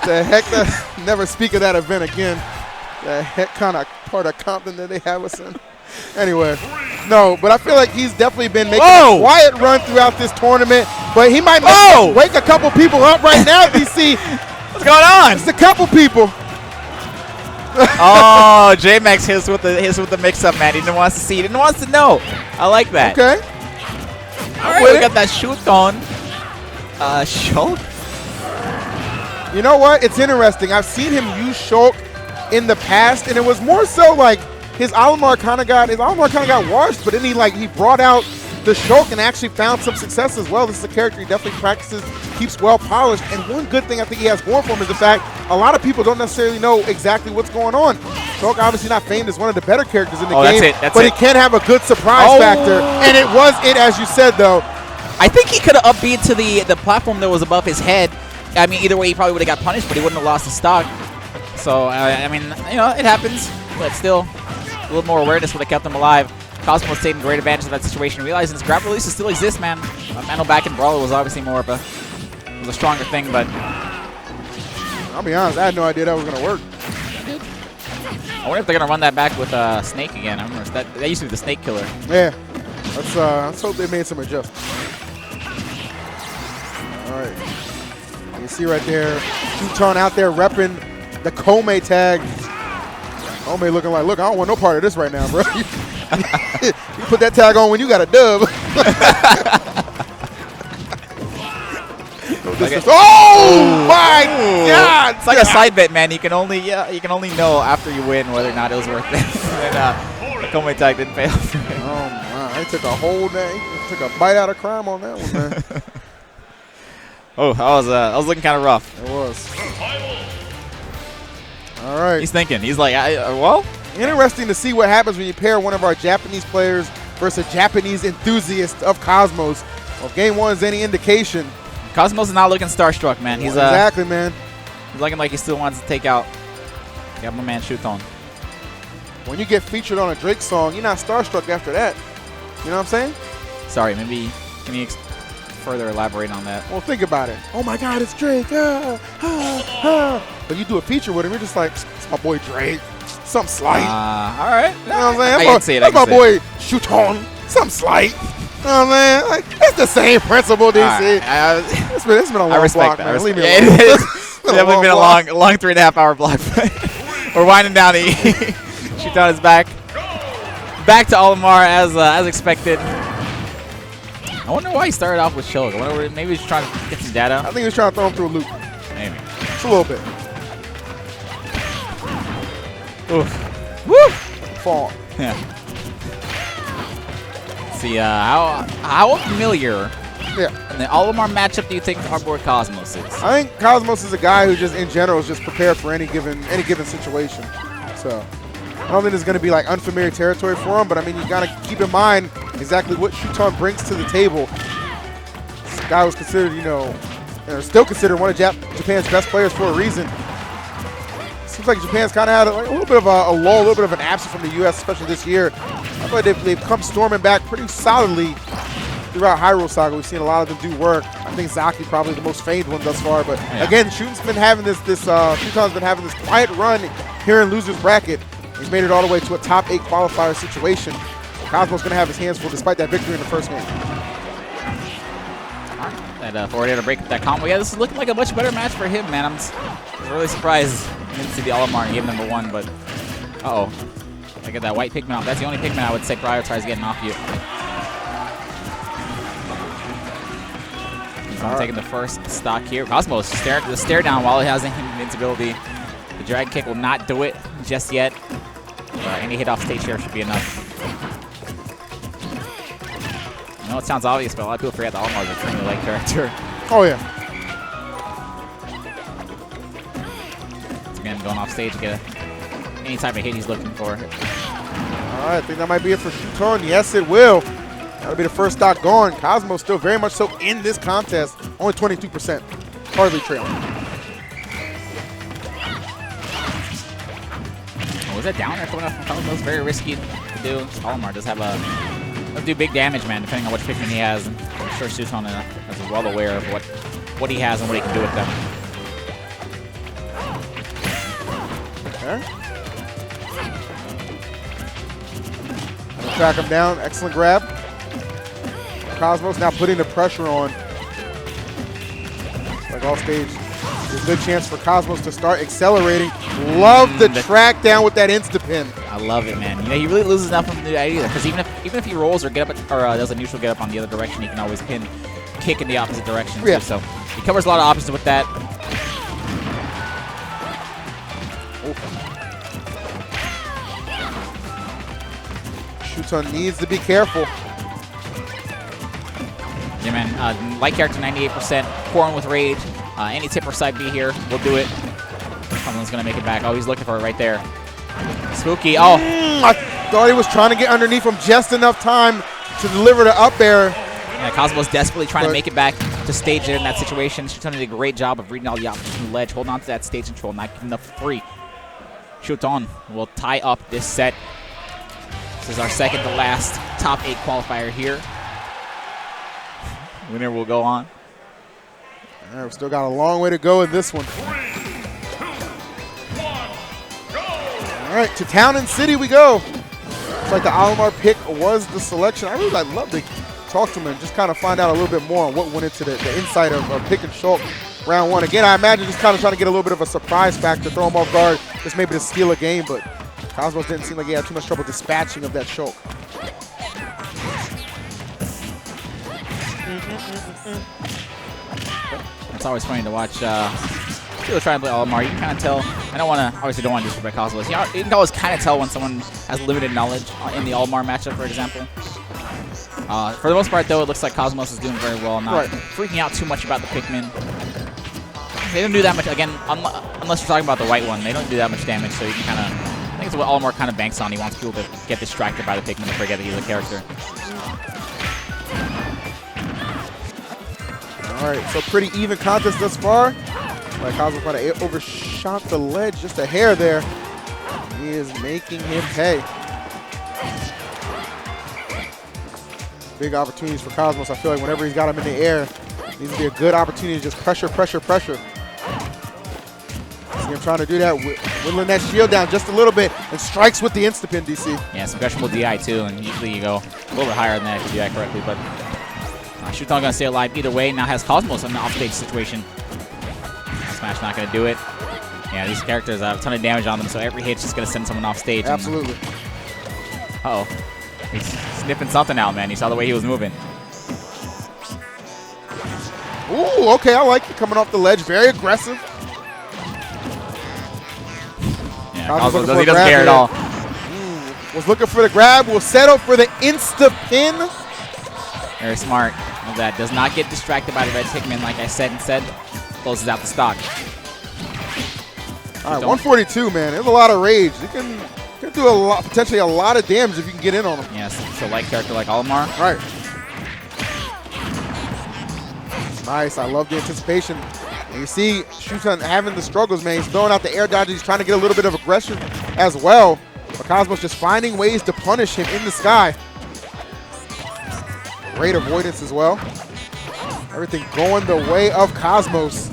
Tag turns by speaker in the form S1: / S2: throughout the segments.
S1: The heck? Never speak of that event again. The heck kind of part of Compton that they have us in. Anyway, no, but I feel like he's definitely been making a quiet run throughout this tournament. But he might wake a couple people up right now, DC.
S2: What's going on?
S1: It's a couple people.
S2: Oh, J-Max hits with the mix-up, man. He didn't want to see. He didn't want to know. I like that.
S1: Okay.
S2: All right, we got that Shuton. Shulk.
S1: You know what? It's interesting. I've seen him use Shulk in the past, and it was more so like his Olimar kind of got washed, but then he brought out the Shulk and actually found some success as well. This is a character he definitely practices, keeps well polished, and one good thing I think he has going for him is the fact a lot of people don't necessarily know exactly what's going on. Shulk obviously not famed as one of the better characters in the game, but he can have a good surprise factor, and it was it, as you said, though.
S2: I think he could have upbeat to the platform that was above his head. I mean, either way, he probably would have got punished, but he wouldn't have lost his stock. So, I mean, you know, it happens, but still, a little more awareness would have kept him alive. Cosmos taking great advantage of that situation, realizing his grab releases still exist, man. Mano back in Brawler was obviously more of a stronger thing, but
S1: I'll be honest, I had no idea that was going to work.
S2: I wonder if they're going to run that back with Snake again. I remember that used to be the Snake killer.
S1: Yeah, let's hope they made some adjustments. All right, you see right there, Shuton out there repping the Kome tag. Kome looking like, look, I don't want no part of this right now, bro. You put that tag on when you got a dub. Oh my God!
S2: It's like a side bet, man. You can only know after you win whether or not it was worth it. And the Kome tag didn't pay off.
S1: Oh my! I took a whole day. Took a bite out of crime on that one, man.
S2: Oh, I was looking kind of rough.
S1: It was. All right.
S2: He's thinking. He's like, well.
S1: Interesting to see what happens when you pair one of our Japanese players versus a Japanese enthusiast of Cosmos. Well, if game one is any indication.
S2: Cosmos is not looking starstruck, man. He's
S1: exactly, man.
S2: He's looking like he still wants to take out my man Shuton.
S1: When you get featured on a Drake song, you're not starstruck after that. You know what I'm saying?
S2: Sorry, maybe can you further elaborate on that?
S1: Well, think about it. Oh my God, it's Drake. But you do a feature with him, you're just like, it's my boy Drake. Something slight.
S2: All right.
S1: You know what I'm saying?
S2: I can see it.
S1: That's my boy Shuton. Something slight. You know what I'm saying? Like, it's the same principle, DC. It's been a long block, man. Leave me alone.
S2: It's definitely been a long 3.5 hour block. We're winding down. Shuton is back. Back to Olimar as expected. I wonder why he started off with Shulk. I wonder maybe he's trying to get some data.
S1: I think he was trying to throw him through a loop.
S2: Maybe.
S1: Just a little bit.
S2: Oof.
S1: Woo! Fall.
S2: Yeah. Let's see, how familiar in the Olimar matchup do you think our boy Cosmos is?
S1: I think Cosmos is a guy who just in general is just prepared for any given situation. So I don't think it's going to be like unfamiliar territory for him, but I mean you got to keep in mind exactly what Shuton brings to the table. This guy was considered, still considered one of Japan's best players for a reason. Seems like Japan's kind of had a little bit of a lull, a little bit of an absence from the U.S., especially this year. I feel like they've come storming back pretty solidly throughout Hyrule Saga. We've seen a lot of them do work. I think Zaki probably the most famed one thus far. But again, Shuton's been having Shuton's been having this quiet run here in loser's bracket. He's made it all the way to a top 8 qualifier situation. Cosmo's going to have his hands full despite that victory in the first game.
S2: And forward air to break that combo. Yeah, this is looking like a much better match for him, man. I was really surprised. I didn't see the Olimar in game number 1, but I get that white Pikmin off. That's the only Pikmin I would say prioritize getting off you. He's taking the first stock here. Cosmos the stare down while he has invincibility. The drag kick will not do it just yet. Any hit off stage share should be enough. I know it sounds obvious, but a lot of people forget that Olimar is a extremely light character.
S1: Oh, yeah.
S2: Again, going off stage to get any type of hit he's looking for.
S1: All right, I think that might be it for Shuton. Yes, it will. That'll be the first stock gone. Cosmo still very much so in this contest. Only 22%. Hardly trailing.
S2: Oh, was that down there coming up from Cosmos? Very risky to do. Olimar does have does do big damage, man, depending on which Pikmin he has. And I'm sure Shuton is well aware of what he has and what he can do with them.
S1: Okay. Track him down. Excellent grab. Cosmos now putting the pressure on. Like off stage. There's a good chance for Cosmos to start accelerating. Love the track down with that insta-pin.
S2: I love it, man. You know, he really loses nothing to do that either. Because even if he rolls or get up or does a neutral get up on the other direction, he can always kick in the opposite direction too. So he covers a lot of options with that.
S1: Shuton needs to be careful.
S2: Yeah, man. Light character 98%. Corrin with rage. Any tip or side B here will do it. Someone's going to make it back. Oh, he's looking for it right there. Spooky. Oh.
S1: I thought he was trying to get underneath him just enough time to deliver the up air.
S2: Yeah, Cosmos desperately trying to make it back to stage there in that situation. Shuton did a great job of reading all the options from the ledge, holding on to that stage control, not giving up free. Shuton will tie up this set. This is our second to last top 8 qualifier here. Winner will go on.
S1: All right, we've still got a long way to go in this one.
S3: 3, 2, 1, go!
S1: All right, to Town and City we go. Looks like the Olimar pick was the selection. I really love to talk to him and just kind of find out a little bit more on what went into the inside of pick and Shulk round 1. Again, I imagine just kind of trying to get a little bit of a surprise factor, throw him off guard, just maybe to steal a game, but Cosmos didn't seem like he had too much trouble dispatching of that Shulk.
S2: It's always funny to watch people try to play Olimar. You can kind of tell. I obviously don't want to disrespect Cosmos. You can always kind of tell when someone has limited knowledge in the Olimar matchup, for example. For the most part, though, it looks like Cosmos is doing very well, not freaking out too much about the Pikmin. They don't do that much, again, unless you're talking about the white one. They don't do that much damage, so you can kind of, I think it's what Olimar kind of banks on. He wants people to get distracted by the Pikmin and forget that he's a character.
S1: All right, so pretty even contest thus far. Like Cosmos might have overshot the ledge just a hair there. He is making him pay. Big opportunities for Cosmos. I feel like whenever he's got him in the air, it needs to be a good opportunity to just pressure. See him trying to do that, whittling that shield down just a little bit, and strikes with the insta-pin, DC.
S2: Yeah, some questionable DI too, and usually you go a little bit higher than that if you do that correctly, but Shuton going to stay alive either way. Now has Cosmos in an offstage situation. Smash not going to do it. Yeah, these characters have a ton of damage on them, so every hit's just going to send someone off stage.
S1: Absolutely.
S2: Uh-oh. He's sniffing something out, man. You saw the way he was moving.
S1: Ooh, okay, I like it. Coming off the ledge, very aggressive.
S2: Yeah, Cosmos he doesn't care at all.
S1: Was looking for the grab. Will settle for the insta-pin.
S2: Very smart. Of that. Does not get distracted by the red Pikmin, like I said, instead closes out the stock.
S1: All right, 142, man. There's a lot of rage. You can do a lot, potentially a lot of damage if you can get in on him.
S2: Yes, so light character like Olimar.
S1: Right. Nice. I love the anticipation. And you see Shuton having the struggles, man. He's throwing out the air dodges. He's trying to get a little bit of aggression as well. But Cosmos just finding ways to punish him in the sky. Great avoidance as well. Everything going the way of Cosmos.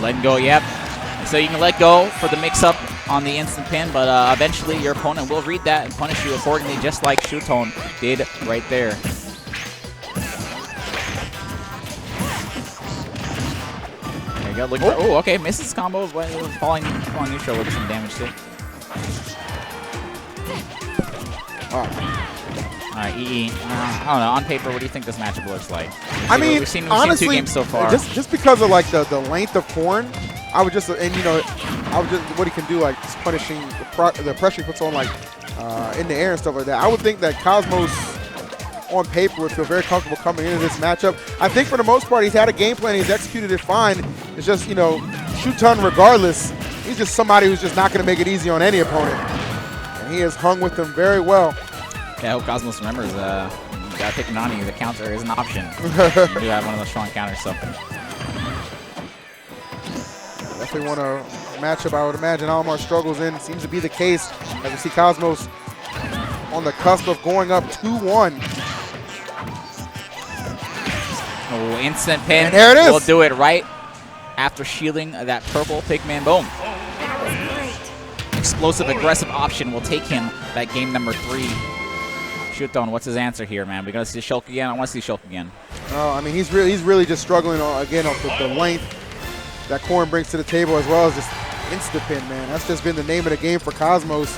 S2: Letting go, yep. So you can let go for the mix-up on the instant pin, but eventually your opponent will read that and punish you accordingly, just like Shuton did right there. There you go. Look for, oh, okay, misses combo. Falling neutral with some damage too. All right, EE. I don't know. On paper, what do you think this matchup looks like?
S1: I mean,
S2: we've seen
S1: honestly,
S2: 2 games so far.
S1: Just because of like the length of Corrin, I would just, and you know, I would just what he can do, like just punishing the pressure he puts on, like in the air and stuff like that. I would think that Cosmos on paper would feel very comfortable coming into this matchup. I think for the most part, he's had a game plan. He's executed it fine. It's just, you know, Shuton regardless. He's just somebody who's just not going to make it easy on any opponent, and he has hung with them very well.
S2: Yeah, I hope Cosmos remembers, you gotta pick Nani, the counter is an option. You do have one of those strong counters, so.
S1: Definitely want a matchup I would imagine Olimar struggles in. Seems to be the case as we see Cosmos on the cusp of going up 2-1.
S2: Oh, instant pin.
S1: And there it is.
S2: We'll do it right after shielding that purple Pikmin. Boom. Explosive, aggressive option will take him that game number 3. Shuton, what's his answer here, man? We gonna see Shulk again? I want to see Shulk again.
S1: No, I mean he's really just struggling again off the length that Corrin brings to the table, as well as just insta-pin, man. That's just been the name of the game for Cosmos.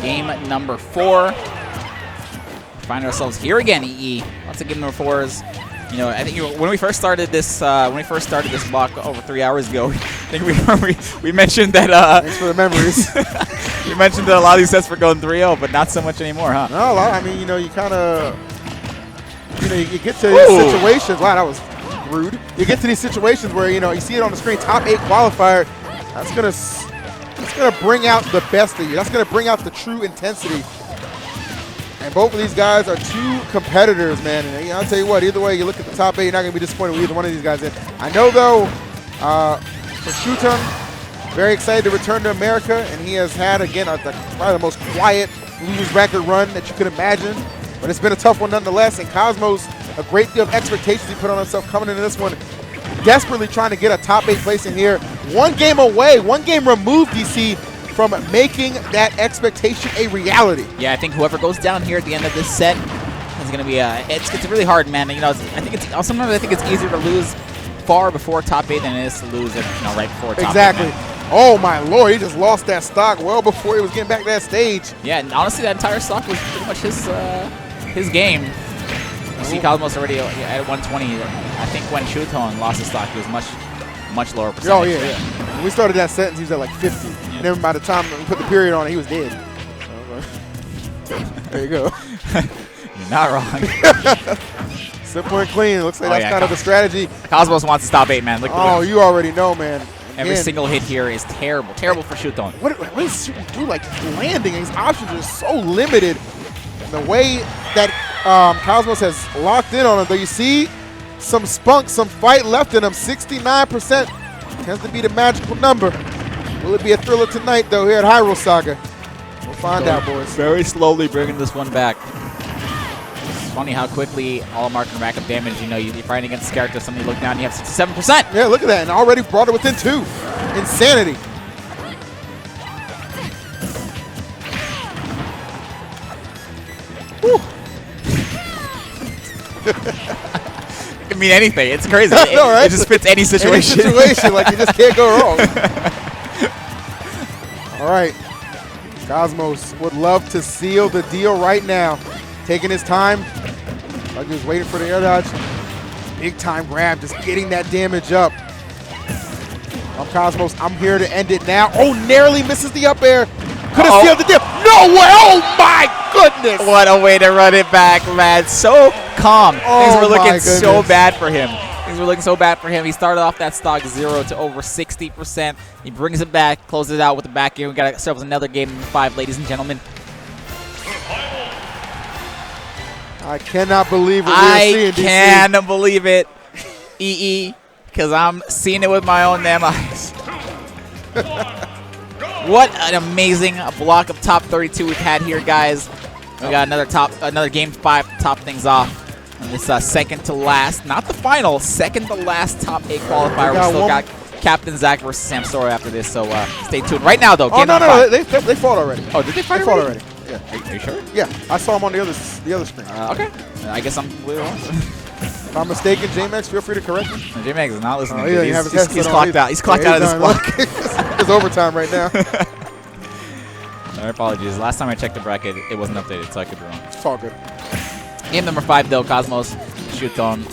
S2: Game number 4. Find ourselves here again, EE. Lots of game number 4s. You know, I think when we first started this block over 3 hours ago, I think we mentioned that.
S1: Thanks for the memories.
S2: We mentioned that a lot of these sets were going 3-0, but not so much anymore, huh?
S1: No, I mean, you know, you kind of, you know, you get to these situations. Wow, that was rude. You get to these situations where, you know, you see it on the screen, top 8 qualifier. That's gonna bring out the best of you. That's gonna bring out the true intensity. And both of these guys are 2 competitors, man. And you know, I'll tell you what, either way you look at the top 8, you're not going to be disappointed with either one of these guys. I know, though, for Shuton, very excited to return to America. And he has had, again, probably the most quiet lose record run that you could imagine. But it's been a tough one nonetheless. And Cosmos, a great deal of expectations he put on himself coming into this one. Desperately trying to get a top 8 place in here. 1 game away, 1 game removed, DC, from making that expectation a reality.
S2: Yeah, I think whoever goes down here at the end of this set is going to be it's really hard, man. You know, sometimes I think it's easier to lose far before top 8 than it is to lose it, you know, right before top 8.
S1: Exactly. Oh my lord, he just lost that stock well before he was getting back to that stage.
S2: Yeah, and honestly, that entire stock was pretty much his game. You see Cosmos already at 120. I think when Shuton lost his stock, he was much lower percentage.
S1: Oh yeah, yeah. When we started that sentence, he was at like 50. Yeah. And then by the time we put the period on it, he was dead. So, there you go.
S2: You're not wrong.
S1: Simple and clean. Looks like that's kind of the strategy.
S2: Cosmos wants to stop 8, man. Look
S1: at you already know, man.
S2: Every single hit here is terrible. Terrible for Shuton.
S1: What is Shuton do? Like landing, his options are so limited. And the way that Cosmos has locked in on him, though, you see some spunk, some fight left in him. 69% tends to be the magical number. Will it be a thriller tonight, though, here at Hyrule Saga? We'll find out, boys.
S2: Very slowly bringing this one back. It's funny how quickly Olimar can rack up damage. You know, you're fighting against characters, somebody look down, you have 67%.
S1: Yeah, look at that, and already brought it within 2. Insanity. Woo.
S2: It can mean anything. It's crazy.
S1: No, right?
S2: It just fits any situation.
S1: Any situation, like you just can't go wrong. All right. Cosmos would love to seal the deal right now. Taking his time. Like he was waiting for the air dodge. Big time grab, just getting that damage up. I'm Cosmos. I'm here to end it now. Oh, narrowly misses the up air. Could have sealed the deal. No way. Oh, my goodness.
S2: What a way to run it back, man. So calm.
S1: Oh,
S2: things were looking so bad for him. Things were looking so bad for him. He started off that stock 0 to over 60%. He brings it back, closes it out with the back air. We got ourselves another game 5, ladies and gentlemen.
S1: I cannot believe what we're seeing, DC.
S2: I can't believe it, EE, because I'm seeing it with my own damn eyes. What an amazing block of top 32 we've had here, guys. We got another game 5 to top things off. And this second to last, not the final, second to last top 8 qualifier. We still got Captain Zach versus Sam Sora after this, so stay tuned. Right now, though, game
S1: no, they fought already.
S2: Oh, did they fight
S1: already? Yeah.
S2: Are you sure?
S1: Yeah, I saw him on the other screen.
S2: Okay. I guess I'm completely wrong.
S1: If I'm mistaken, J-Max, feel free to correct me.
S2: J-Max is not listening.
S1: He's
S2: clocked out. He's clocked out of this block.
S1: It's overtime right now.
S2: My apologies. Last time I checked the bracket, it wasn't updated, so I could be wrong.
S1: It's all good.
S2: Game number 5, though, Cosmos, Shuton.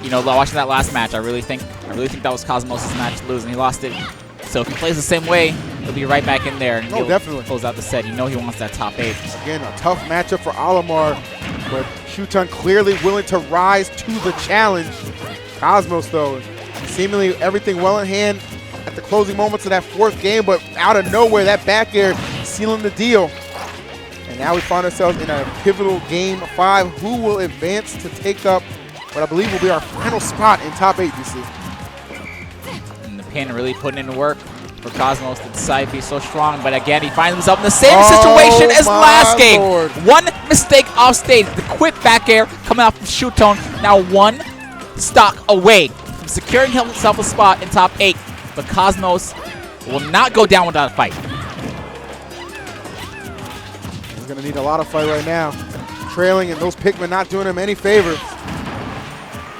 S2: You know, watching that last match, I really think that was Cosmos' match to lose, and he lost it. So if he plays the same way, he'll be right back in there. And he'll
S1: definitely
S2: close out the set. You know he wants that top 8.
S1: Again, a tough matchup for Olimar, but Shuton clearly willing to rise to the challenge. Cosmos, though, seemingly everything well in hand at the closing moments of that 4th game, but out of nowhere, that back air sealing the deal. And now we find ourselves in a pivotal game 5. Who will advance to take up what I believe will be our final spot in top 8, DC?
S2: And the pin really putting in work. for Cosmos to decide if he's so strong. But again, he finds himself in the same situation as last game.
S1: Lord.
S2: One mistake off stage. The quick back air coming out from Shuton. Now one stock away from securing himself a spot in top 8. But Cosmos will not go down without a fight.
S1: He's going to need a lot of fight right now. Trailing, and those Pikmin not doing him any favors.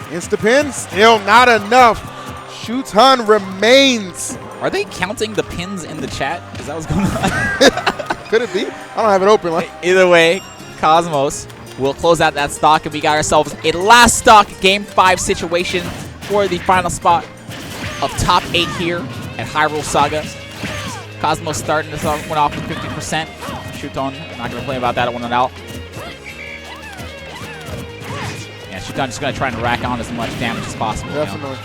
S1: Insta-pin, still not enough. Shuton remains.
S2: Are they counting the pins in the chat? Is that what's going on?
S1: Could it be? I don't have it open.
S2: Either way, Cosmos will close out that stock, and we got ourselves a last stock Game 5 situation for the final spot of top 8 here at Hyrule Saga. Cosmos starting this one off with 50%. Shuton, not going to complain about that one out. Yeah, Shuton just going to try and rack on as much damage as possible.
S1: Definitely.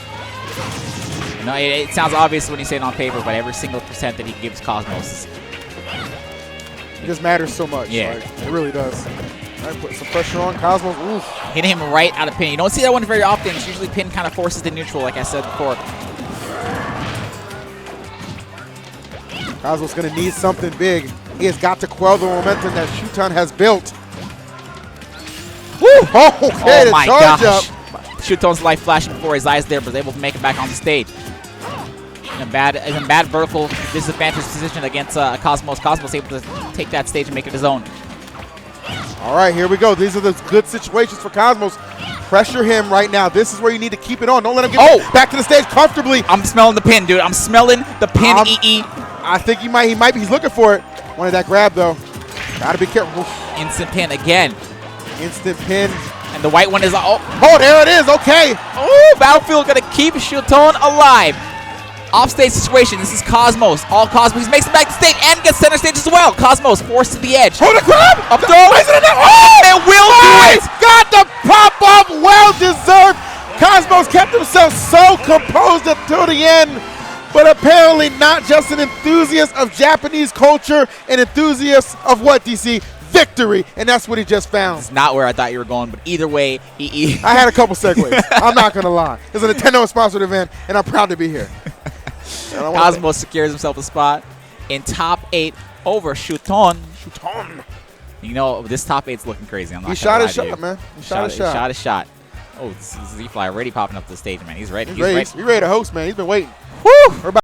S2: You know, it sounds obvious when you say it on paper, but every single percent that he gives Cosmos,
S1: it just matters so much.
S2: Yeah.
S1: Like, it really does. All right, put some pressure on Cosmos. Oof.
S2: hitting him right out of pin. You don't see that one very often. It's usually pin kind of forces the neutral, like I said before.
S1: Cosmos going to need something big. He has got to quell the momentum that Shuton has built. Woo! Okay,
S2: Oh my
S1: charge
S2: gosh.
S1: up.
S2: Shuton's life flashing before his eyes there, but was able to make it back on the stage. In a bad vertical disadvantage position against Cosmos. Cosmos able to take that stage and make it his own.
S1: All right, here we go. These are the good situations for Cosmos. Pressure him right now. This is where you need to keep it on. Don't let him get back to the stage comfortably.
S2: I'm smelling the pin, dude. I'm smelling the pin, EE.
S1: I think he might be. He's looking for it. Wanted that grab, though. Gotta be careful.
S2: Instant pin again.
S1: Instant pin.
S2: And the white one is... Oh,
S1: there it is. Okay.
S2: oh, Battlefield going to keep Shuton alive. Offstage situation. This is Cosmos. All Cosmos. He makes it back to stage and gets center stage as well. Cosmos forced to the edge.
S1: Hold the grab.
S2: Up throw. It will do it.
S1: Got the pop off. Well deserved. Cosmos kept himself so composed until the end. But apparently not just an enthusiast of Japanese culture, an enthusiast of what, DC? Victory. And that's what he just found.
S2: It's not where I thought you were going, but either way, EE.
S1: I had a couple segues. I'm not going to lie. It's a Nintendo-sponsored event, and I'm proud to be here.
S2: Cosmos secures himself a spot in top 8 over Shuton. You know, this top 8's looking crazy. I'm not
S1: He shot his
S2: lie,
S1: shot, man. He
S2: shot his shot. Oh, Z-Fly already popping up the stage, man. He's ready.
S1: He's ready to host, man. He's been waiting.
S2: Woo!
S1: We're about